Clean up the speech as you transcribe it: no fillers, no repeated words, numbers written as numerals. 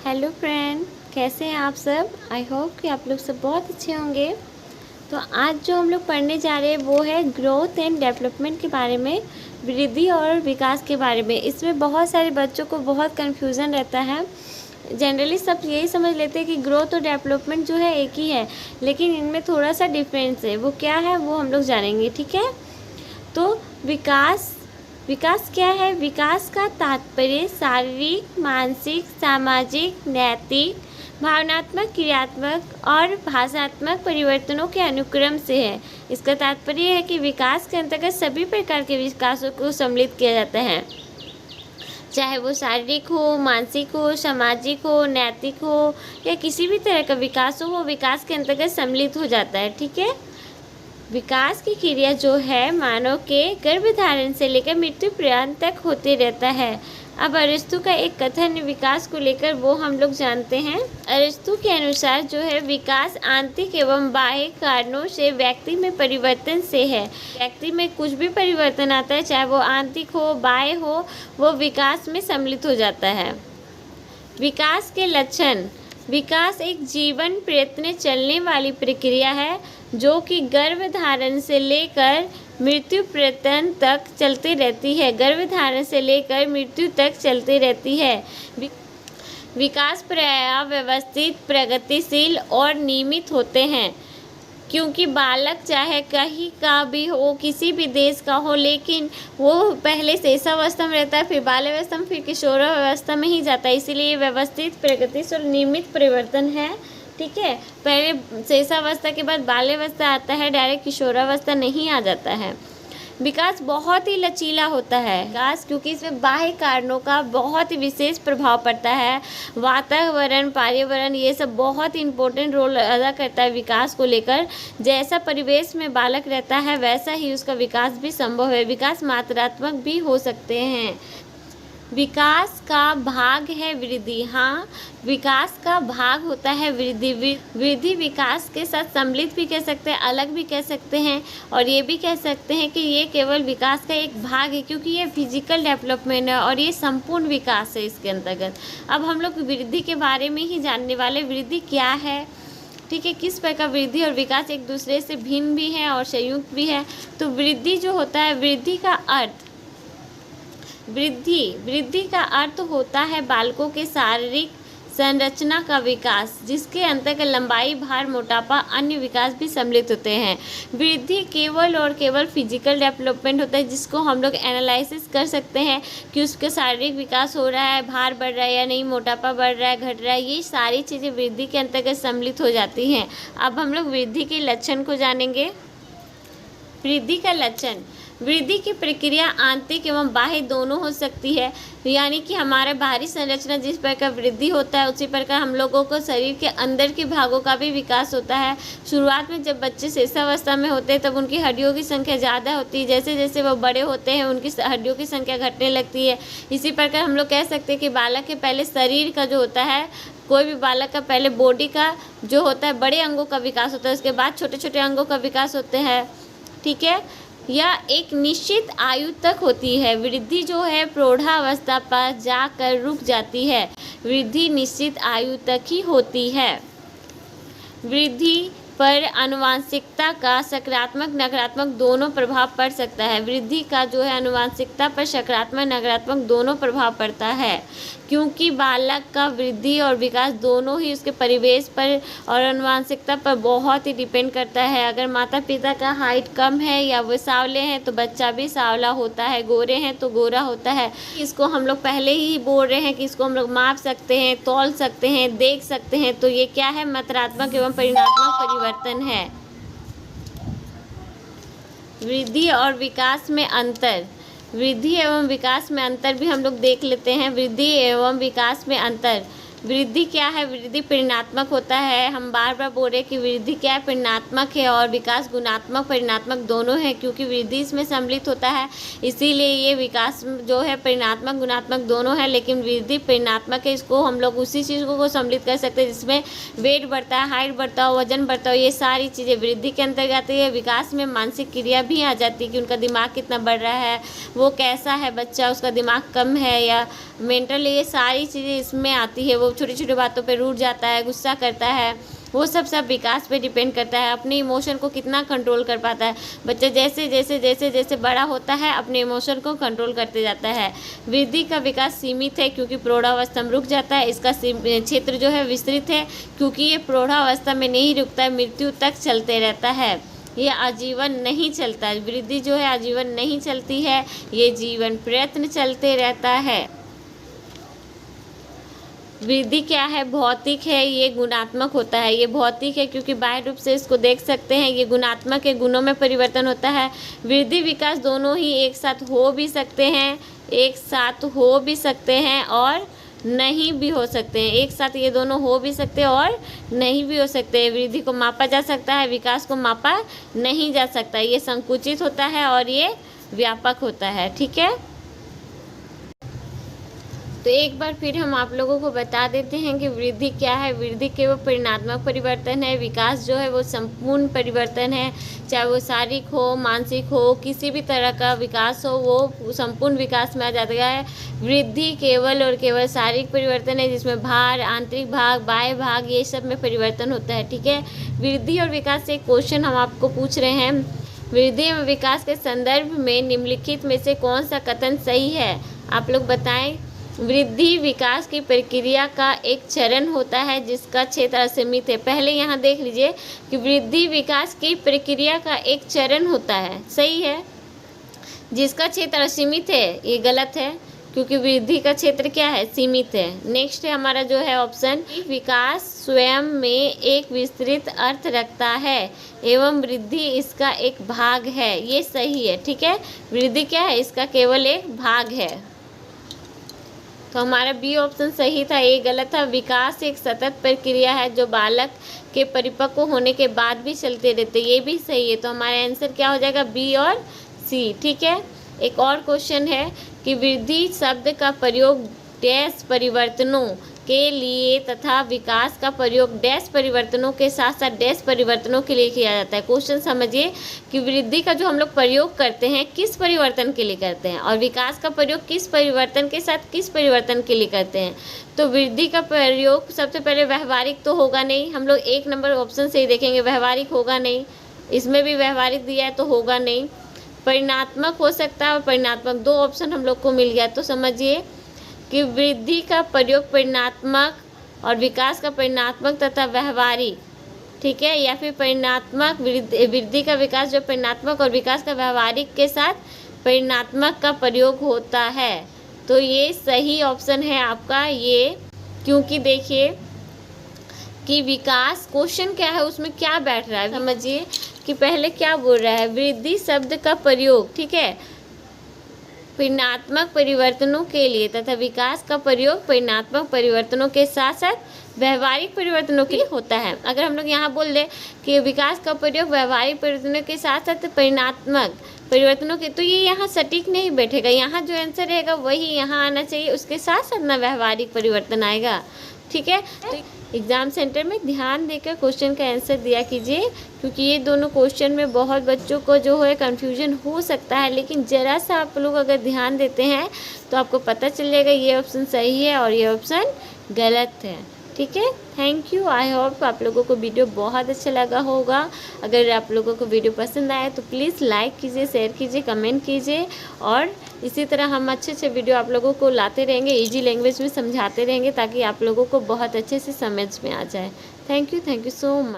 Hello friend, कैसे हैं आप सब। आई होप कि आप लोग सब बहुत अच्छे होंगे। तो आज जो हम लोग पढ़ने जा रहे हैं वो है ग्रोथ एंड डेवलपमेंट के बारे में, वृद्धि और विकास के बारे में। इसमें बहुत सारे बच्चों को बहुत कन्फ्यूज़न रहता है। जनरली सब यही समझ लेते हैं कि ग्रोथ और डेवलपमेंट जो है एक ही है, लेकिन इनमें थोड़ा सा डिफरेंस है। वो क्या है वो हम लोग जानेंगे, ठीक है। तो विकास विकास क्या है। विकास का तात्पर्य शारीरिक, मानसिक, सामाजिक, नैतिक, भावनात्मक, क्रियात्मक और भाषात्मक परिवर्तनों के अनुक्रम से है। इसका तात्पर्य है कि विकास के अंतर्गत सभी प्रकार के विकासों को सम्मिलित किया जाता है, चाहे वो शारीरिक हो, मानसिक हो, सामाजिक हो, नैतिक हो या किसी भी तरह का विकास हो, वो विकास के अंतर्गत सम्मिलित हो जाता है, ठीक है। विकास की क्रिया जो है मानव के गर्भधारण से लेकर मृत्यु पर्यंत तक होते रहता है। अब अरिस्तु का एक कथन विकास को लेकर वो हम लोग जानते हैं। अरिस्तु के अनुसार जो है विकास आंतरिक एवं बाह्य कारणों से व्यक्ति में परिवर्तन से है। व्यक्ति में कुछ भी परिवर्तन आता है, चाहे वो आंतरिक हो, बाह्य हो, वो विकास में सम्मिलित हो जाता है। विकास के लक्षण। विकास एक जीवन प्रयत्न चलने वाली प्रक्रिया है जो कि गर्भधारण से लेकर मृत्यु पर्यंत तक चलती रहती है। गर्भधारण से लेकर मृत्यु तक चलती रहती है। विकास प्रायः व्यवस्थित, प्रगतिशील और नियमित होते हैं, क्योंकि बालक चाहे कहीं का भी हो, किसी भी देश का हो, लेकिन वो पहले शैशवावस्था में रहता है, फिर बाल्यावस्था में, फिर किशोरावस्था में ही जाता है। इसीलिए व्यवस्थित, प्रगतिशील और नियमित परिवर्तन है, ठीक है। पहले शैशवावस्था के बाद बाल्यावस्था आता है, डायरेक्ट किशोरावस्था नहीं आ जाता है। विकास बहुत ही लचीला होता है विकास, क्योंकि इसमें बाह्य कारणों का बहुत ही विशेष प्रभाव पड़ता है। वातावरण, पर्यावरण, ये सब बहुत ही इम्पोर्टेंट रोल अदा करता है विकास को लेकर। जैसा परिवेश में बालक रहता है वैसा ही उसका विकास भी संभव है। विकास मात्रात्मक भी हो सकते हैं। विकास का भाग है वृद्धि। हाँ, विकास का भाग होता है वृद्धि। वृद्धि विकास के साथ सम्मिलित भी कह सकते हैं, अलग भी कह सकते हैं, और ये भी कह सकते हैं कि ये केवल विकास का एक भाग है, क्योंकि ये फिजिकल डेवलपमेंट है और ये संपूर्ण विकास है इसके अंतर्गत। अब हम लोग वृद्धि के बारे में ही जानने वाले। वृद्धि क्या है, ठीक है, किस प्रकार वृद्धि और विकास एक दूसरे से भिन्न भी है और संयुक्त भी है। तो वृद्धि जो होता है, वृद्धि का अर्थ, वृद्धि का अर्थ होता है बालकों के शारीरिक संरचना का विकास, जिसके अंतर्गत लंबाई, भार, मोटापा, अन्य विकास भी सम्मिलित होते हैं। वृद्धि केवल और केवल फिजिकल डेवलपमेंट होता है, जिसको हम लोग एनालिसिस कर सकते हैं कि उसका शारीरिक विकास हो रहा है, भार बढ़ रहा है या नहीं, मोटापा बढ़ रहा है, घट रहा है, ये सारी चीज़ें वृद्धि के अंतर्गत सम्मिलित हो जाती हैं। अब हम लोग वृद्धि के लक्षण को जानेंगे। वृद्धि का लक्षण। वृद्धि की प्रक्रिया आंतरिक एवं बाह्य दोनों हो सकती है, यानी कि हमारा बाहरी संरचना जिस प्रकार वृद्धि होता है उसी प्रकार हम लोगों को शरीर के अंदर के भागों का भी विकास होता है। शुरुआत में जब बच्चे शैशवावस्था में होते हैं तब उनकी हड्डियों की संख्या ज़्यादा होती है। जैसे जैसे वो बड़े होते हैं उनकी हड्डियों की संख्या घटने लगती है। इसी प्रकार हम लोग कह सकते हैं कि बालक के पहले शरीर का जो होता है, कोई भी बालक का पहले बॉडी का जो होता है, बड़े अंगों का विकास होता है, उसके बाद छोटे छोटे अंगों का विकास होते हैं, ठीक है। यह एक निश्चित आयु तक होती है। वृद्धि जो है प्रौढ़ावस्था पर जाकर रुक जाती है। वृद्धि निश्चित आयु तक ही होती है। वृद्धि पर आनुवंशिकता का सकारात्मक नकारात्मक दोनों प्रभाव पड़ सकता है। वृद्धि का जो है आनुवंशिकता पर सकारात्मक नकारात्मक दोनों प्रभाव पड़ता है, क्योंकि बालक का वृद्धि और विकास दोनों ही उसके परिवेश पर और आनुवंशिकता पर बहुत ही डिपेंड करता है। अगर माता पिता का हाइट कम है या वो सांवले हैं तो बच्चा भी सांवला होता है, गोरे हैं तो गोरा होता है। इसको हम लोग पहले ही बोल रहे हैं कि इसको हम लोग माप सकते हैं, तौल सकते हैं, देख सकते हैं। तो ये क्या है, मात्रात्मक एवं परिमाणात्मक परिवर्तन है। वृद्धि और विकास में अंतर। वृद्धि एवं विकास में अंतर भी हम लोग देख लेते हैं। वृद्धि एवं विकास में अंतर। वृद्धि क्या है, वृद्धि परिणात्मक होता है। हम बार बार बोल रहे हैं कि वृद्धि क्या है, परिणात्मक है, और विकास गुणात्मक परिणात्मक दोनों है, क्योंकि वृद्धि इसमें सम्मिलित होता है, इसीलिए ये विकास जो है परिणात्मक गुणात्मक दोनों है। लेकिन वृद्धि परिणात्मक है, इसको हम लोग उसी चीज़ को सम्मिलित कर सकते हैं जिसमें वेट बढ़ता है, हाइट बढ़ता हो, वजन बढ़ता हो, ये सारी चीज़ें वृद्धि के अंतर्गत आती है। विकास में मानसिक क्रिया भी आ जाती है कि उनका दिमाग कितना बढ़ रहा है, वो कैसा है बच्चा, उसका दिमाग कम है या मेंटल, ये सारी चीज़ें इसमें आती है। वो छोटी छोटी बातों पे रूठ जाता है, गुस्सा करता है, वो सब विकास पे डिपेंड करता है। अपने इमोशन को कितना कंट्रोल कर पाता है बच्चा, जैसे जैसे जैसे जैसे बड़ा होता है अपने इमोशन को कंट्रोल करते जाता है। वृद्धि का विकास सीमित है क्योंकि प्रौढ़ावस्था में रुक जाता है। इसका क्षेत्र जो है विस्तृत है क्योंकि ये प्रौढ़ावस्था में नहीं रुकता है, मृत्यु तक चलते रहता है। ये आजीवन नहीं चलता है। वृद्धि जो है आजीवन नहीं चलती है, ये जीवन प्रयत्न चलते रहता है। वृद्धि क्या है? भौतिक है, ये गुणात्मक होता है। ये भौतिक है क्योंकि बाह्य रूप से इसको देख सकते हैं। ये गुणात्मक के गुणों में परिवर्तन होता है। वृद्धि विकास दोनों ही एक साथ हो भी सकते हैं, एक साथ हो भी सकते हैं और नहीं भी हो सकते हैं। एक साथ ये दोनों हो भी सकते हैं और नहीं भी हो सकते हैं। वृद्धि को मापा जा सकता है, विकास को मापा नहीं जा सकता। ये संकुचित होता है और ये व्यापक होता है। ठीक है, तो एक बार फिर हम आप लोगों को बता देते हैं कि वृद्धि क्या है। वृद्धि केवल परिणात्मक परिवर्तन है। विकास जो है वो संपूर्ण परिवर्तन है, चाहे वो शारीरिक हो, मानसिक हो, किसी भी तरह का विकास हो, वो संपूर्ण विकास में आ जाता है। वृद्धि केवल और केवल शारीरिक परिवर्तन है जिसमें भार, आंतरिक भाग, बाह्य भाग, ये सब में परिवर्तन होता है। ठीक है, वृद्धि और विकास से एक क्वेश्चन हम आपको पूछ रहे हैं। वृद्धि एवं विकास के संदर्भ में निम्नलिखित में से कौन सा कथन सही है? आप लोग बताएं। वृद्धि विकास की प्रक्रिया का एक चरण होता है जिसका क्षेत्र असीमित है। पहले यहाँ देख लीजिए कि वृद्धि विकास की प्रक्रिया का एक चरण होता है, सही है, जिसका क्षेत्र असीमित है। ये गलत है क्योंकि वृद्धि का क्षेत्र क्या है? सीमित है। नेक्स्ट है हमारा जो है ऑप्शन, विकास स्वयं में एक विस्तृत अर्थ रखता है एवं वृद्धि इसका एक भाग है। ये सही है। ठीक है, वृद्धि क्या है? इसका केवल एक भाग है। तो हमारा बी ऑप्शन सही था, ये गलत था। विकास एक सतत प्रक्रिया है जो बालक के परिपक्व होने के बाद भी चलते रहते, ये भी सही है। तो हमारा आंसर क्या हो जाएगा? बी और सी। ठीक है, एक और क्वेश्चन है कि वृद्धि शब्द का प्रयोग डैश परिवर्तनों के लिए तथा विकास का प्रयोग डैश परिवर्तनों के साथ साथ डैश परिवर्तनों के लिए किया जाता है। क्वेश्चन समझिए कि वृद्धि का जो हम लोग प्रयोग करते हैं किस परिवर्तन के लिए करते हैं और विकास का प्रयोग किस परिवर्तन के साथ किस परिवर्तन के लिए करते हैं। तो वृद्धि का प्रयोग सबसे पहले व्यवहारिक तो होगा नहीं, हम लोग एक नंबर ऑप्शन से ही देखेंगे, व्यवहारिक होगा नहीं। इसमें भी व्यवहारिक दिया है तो होगा नहीं। परिणात्मक हो सकता है और परिणात्मक, दो ऑप्शन हम लोग को मिल गया। तो समझिए कि वृद्धि का प्रयोग परिणात्मक और विकास का परिणात्मक तथा व्यवहारिक, ठीक है, या फिर परिणात्मक वृद्धि का विकास जो परिणात्मक और विकास का व्यवहारिक के साथ परिणात्मक का प्रयोग होता है। तो ये सही ऑप्शन है आपका ये, क्योंकि देखिए कि विकास क्वेश्चन क्या है, उसमें क्या बैठ रहा है, समझिए कि पहले क्या बोल रहा है, वृद्धि शब्द का प्रयोग, ठीक है, परिणात्मक परिवर्तनों के लिए तथा विकास का प्रयोग परिणात्मक परिवर्तनों के साथ साथ व्यवहारिक परिवर्तनों के लिए होता है। अगर हम लोग यहाँ बोल दें कि विकास का प्रयोग व्यवहारिक परिवर्तनों के साथ साथ परिणात्मक परिवर्तनों के, तो ये यहाँ सटीक नहीं बैठेगा। यहाँ जो आंसर रहेगा वही यहाँ आना चाहिए, उसके साथ साथ ना व्यवहारिक परिवर्तन आएगा। ठीक है, तो एग्ज़ाम सेंटर में ध्यान देकर क्वेश्चन का आंसर दिया कीजिए, क्योंकि ये दोनों क्वेश्चन में बहुत बच्चों को जो है कंफ्यूजन हो सकता है, लेकिन ज़रा सा आप लोग अगर ध्यान देते हैं तो आपको पता चल जाएगा ये ऑप्शन सही है और ये ऑप्शन गलत है। ठीक है, थैंक यू। आई होप आप लोगों को वीडियो बहुत अच्छा लगा होगा। अगर आप लोगों को वीडियो पसंद आए तो प्लीज़ लाइक कीजिए, शेयर कीजिए, कमेंट कीजिए, और इसी तरह हम अच्छे अच्छे वीडियो आप लोगों को लाते रहेंगे, इजी लैंग्वेज में समझाते रहेंगे, ताकि आप लोगों को बहुत अच्छे से समझ में आ जाए। Thank you so much.